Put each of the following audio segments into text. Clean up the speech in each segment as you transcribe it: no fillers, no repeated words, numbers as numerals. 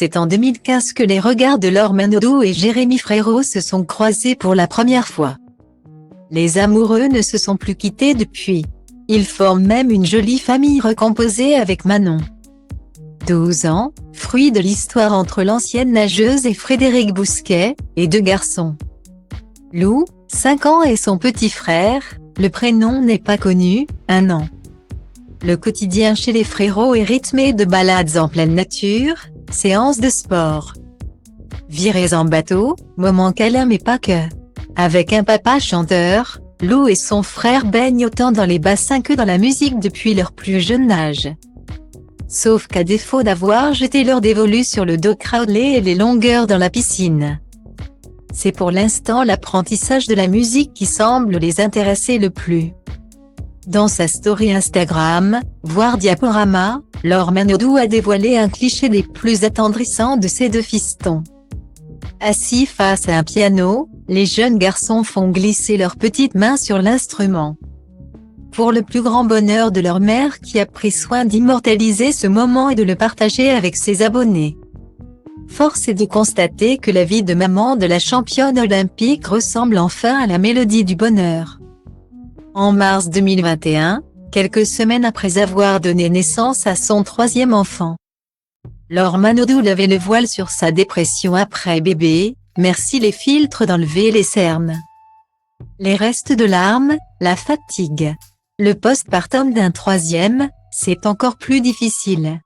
C'est en 2015 que les regards de Laure Manodou et Jérémy Frérot se sont croisés pour la première fois. Les amoureux ne se sont plus quittés depuis. Ils forment même une jolie famille recomposée avec Manon. 12 ans, fruit de l'histoire entre l'ancienne nageuse et Frédéric Bousquet, et 2 garçons. Lou, 5 ans et son petit frère, le prénom n'est pas connu, 1 an. Le quotidien chez les Frérot est rythmé de balades en pleine nature, séances de sport, virées en bateau, moments câlins mais pas que. Avec un papa chanteur, Lou et son frère baignent autant dans les bassins que dans la musique depuis leur plus jeune âge. Sauf qu'à défaut d'avoir jeté leur dévolu sur le dos Crowley et les longueurs dans la piscine, c'est pour l'instant l'apprentissage de la musique qui semble les intéresser le plus. Dans sa story Instagram, voire diaporama, Laure Manodou a dévoilé un cliché des plus attendrissants de ses 2 fistons. Assis face à un piano, les jeunes garçons font glisser leurs petites mains sur l'instrument. Pour le plus grand bonheur de leur mère qui a pris soin d'immortaliser ce moment et de le partager avec ses abonnés. Force est de constater que la vie de maman de la championne olympique ressemble enfin à la mélodie du bonheur. En mars 2021, quelques semaines après avoir donné naissance à son 3e enfant, Laure Manodou levait le voile sur sa dépression après bébé, merci les filtres d'enlever les cernes, les restes de larmes, la fatigue. Le postpartum d'un 3e, c'est encore plus difficile.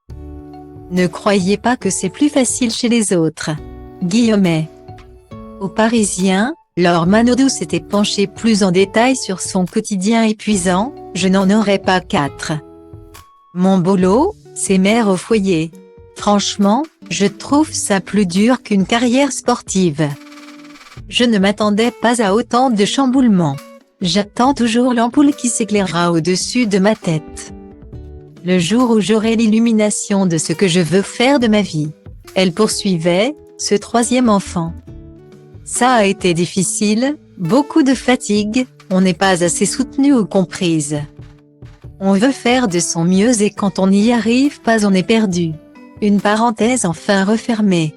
Ne croyez pas que c'est plus facile chez les autres. Guillemets. Au Parisien, Laure Manodou s'était penchée plus en détail sur son quotidien épuisant, je n'en aurais pas 4. Mon boulot, c'est mère au foyer. Franchement, je trouve ça plus dur qu'une carrière sportive. Je ne m'attendais pas à autant de chamboulements. J'attends toujours l'ampoule qui s'éclairera au-dessus de ma tête. Le jour où j'aurai l'illumination de ce que je veux faire de ma vie. Elle poursuivait, ce 3e enfant. Ça a été difficile, beaucoup de fatigue, on n'est pas assez soutenu ou comprise. On veut faire de son mieux et quand on n'y arrive pas on est perdu. Une parenthèse enfin refermée.